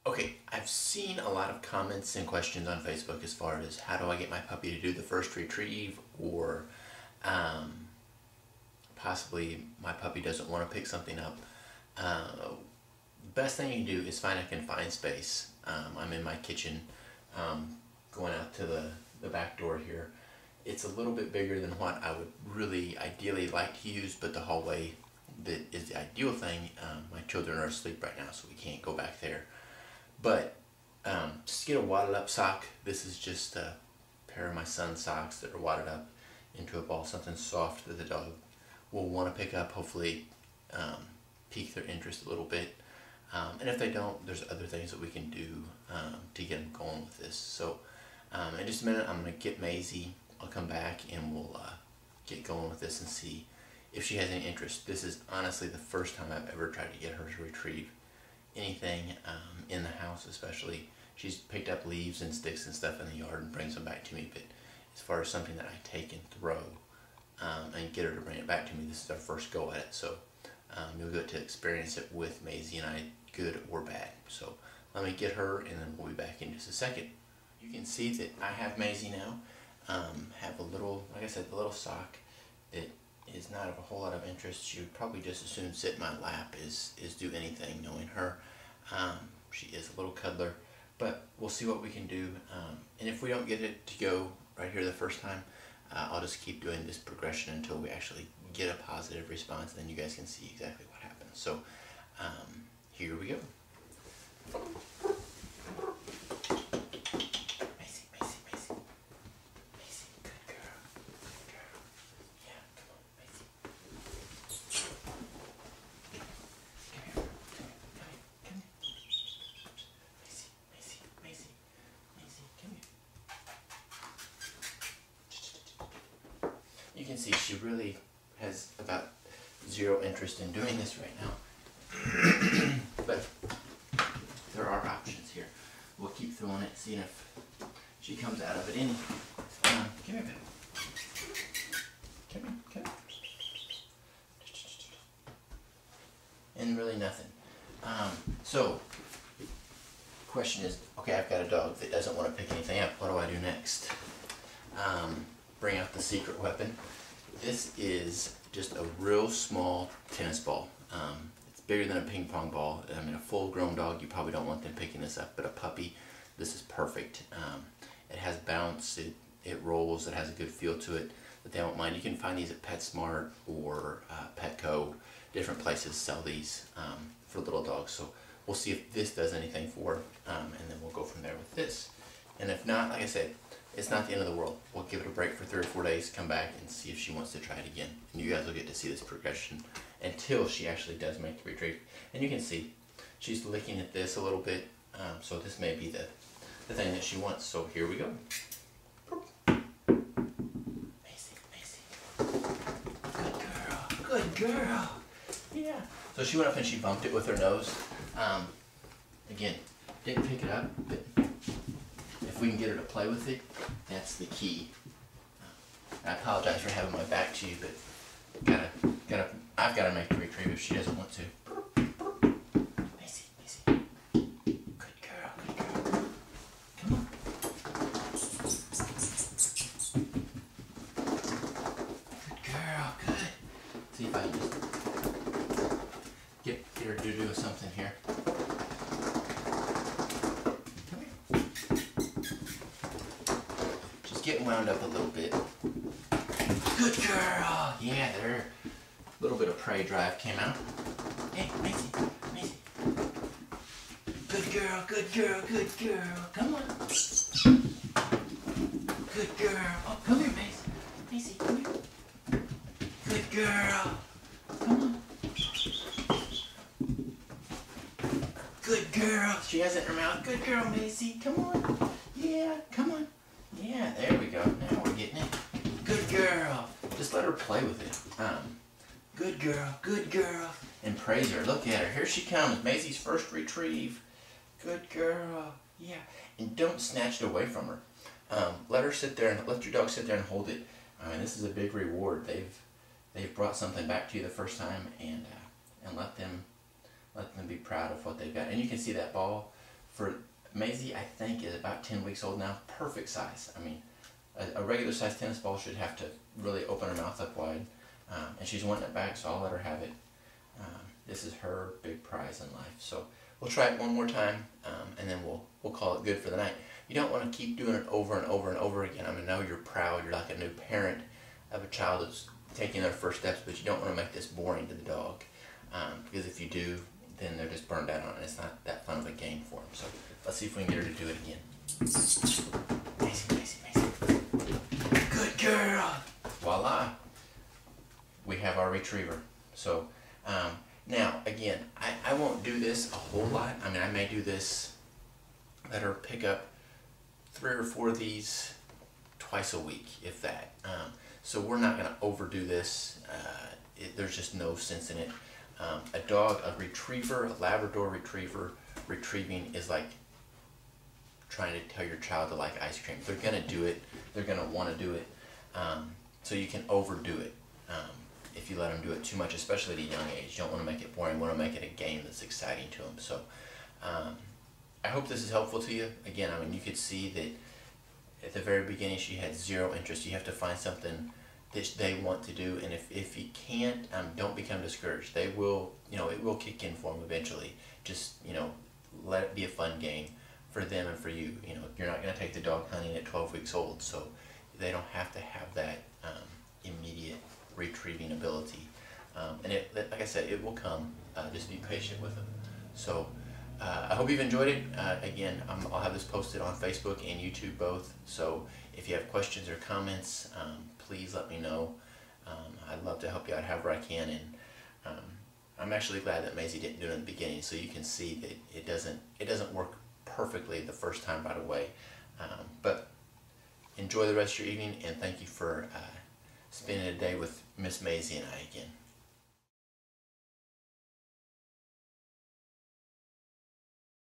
Okay, I've seen a lot of comments and questions on Facebook as far as how do I get my puppy to do the first retrieve, or possibly my puppy doesn't want to pick something up. Best thing you can do is find a confined space. I'm in my kitchen, going out to the back door here. It's a little bit bigger than what I would really ideally like to use, but the hallway that is the ideal thing. My children are asleep right now, so we can't go back there. But just get a wadded up sock. This is just a pair of my son's socks that are wadded up into a ball, something soft that the dog will want to pick up, hopefully pique their interest a little bit. And if they don't, there's other things that we can do to get them going with this. So in just a minute, I'm going to get Maisie. I'll come back and we'll get going with this and see if she has any interest. This is honestly the first time I've ever tried to get her to retrieve anything in the house. Especially, she's picked up leaves and sticks and stuff in the yard and brings them back to me, but as far as something that I take and throw and get her to bring it back to me, this is our first go at it. So you'll get to experience it with Maisie and I, good or bad. So let me get her and then we'll be back in just a second. You can see that I have Maisie now. Have a little, like I said, the little sock that is not of a whole lot of interest. She would probably just as soon sit in my lap as do anything, knowing her. She is a little cuddler, but we'll see what we can do. And if we don't get it to go right here the first time, I'll just keep doing this progression until we actually get a positive response, and then you guys can see exactly what happens. So here we go. You can see she really has about zero interest in doing this right now. But there are options here. We'll keep throwing it, seeing if she comes out of it any. Come here, baby. Come here, come here. And really nothing. So, question is, okay, I've got a dog that doesn't want to pick anything up. What do I do next? Bring out the secret weapon. This is just a real small tennis ball. It's bigger than a ping pong ball. I mean, a full grown dog, you probably don't want them picking this up, but a puppy, this is perfect. It has bounce, it rolls, it has a good feel to it that they won't mind. You can find these at PetSmart or Petco. Different places sell these for little dogs. So we'll see if this does anything for her, and then we'll go from there with this. And if not, like I said, it's not the end of the world. We'll give it a break for 3 or 4 days, come back and see if she wants to try it again. And you guys will get to see this progression until she actually does make the retrieve. And you can see she's licking at this a little bit, so this may be the thing that she wants. So here we go. Maizie, Maizie. Good girl, good girl. Yeah. So she went up and she bumped it with her nose. Again, didn't pick it up, but if we can get her to play with it, that's the key. I apologize for having my back to you, but I've got to make the retrieve if she doesn't want to. Maizie, Maizie. Good girl, good girl. Come on. Good girl, good. See if I can just get her to do something here. Getting wound up a little bit. Good girl! Yeah, there. A little bit of prey drive came out. Hey, Maizie, Maizie. Good girl, good girl, good girl. Come on. Good girl. Oh, come here, Maizie. Maizie, come here. Good girl. Come on. Good girl. She has it in her mouth. Good girl, Maizie. Come on. Yeah, come on. Yeah, there we go. Now we're getting it. Good girl. Just let her play with it. Good girl, good girl. And praise her. Look at her. Here she comes. Maisie's first retrieve. Good girl. Yeah. And don't snatch it away from her. Let her sit there and let your dog sit there and hold it. I mean, this is a big reward. They've brought something back to you the first time, and let them be proud of what they've got. And you can see that ball For Maizie, I think, is about 10 weeks old now. Perfect size. I mean, a regular sized tennis ball should have to really open her mouth up wide. And she's wanting it back, so I'll let her have it. This is her big prize in life. So we'll try it one more time, and then we'll call it good for the night. You don't want to keep doing it over and over and over again. I mean, I know you're proud. You're like a new parent of a child that's taking their first steps, but you don't want to make this boring to the dog. Because if you do, then they're just burned out on it. It's not that fun of a game for them. So let's see if we can get her to do it again. Maizie, Maizie, Maizie. Good girl. Voila. We have our retriever. So now, again, I won't do this a whole lot. I mean, I may do this, let her pick up 3 or 4 of these twice a week, if that. So we're not going to overdo this. There's just no sense in it. A dog, a retriever, a Labrador retriever, retrieving is like trying to tell your child to like ice cream. They're going to do it. They're going to want to do it. So you can overdo it if you let them do it too much, especially at a young age. You don't want to make it boring. You want to make it a game that's exciting to them. So I hope this is helpful to you. Again, I mean, you could see that at the very beginning she had 0 interest. You have to find something that they want to do, and if you can't, don't become discouraged. They will, it will kick in for them eventually. Just, let it be a fun game for them and for you. You're not going to take the dog hunting at 12 weeks old, so they don't have to have that immediate retrieving ability. And like I said, it will come. Just be patient with them. So I hope you've enjoyed it. Again, I'll have this posted on Facebook and YouTube both. So if you have questions or comments, please let me know. I'd love to help you out however I can. And I'm actually glad that Maizie didn't do it in the beginning, so you can see that it doesn't work perfectly the first time right away. But enjoy the rest of your evening, and thank you for spending a day with Miss Maizie and I again.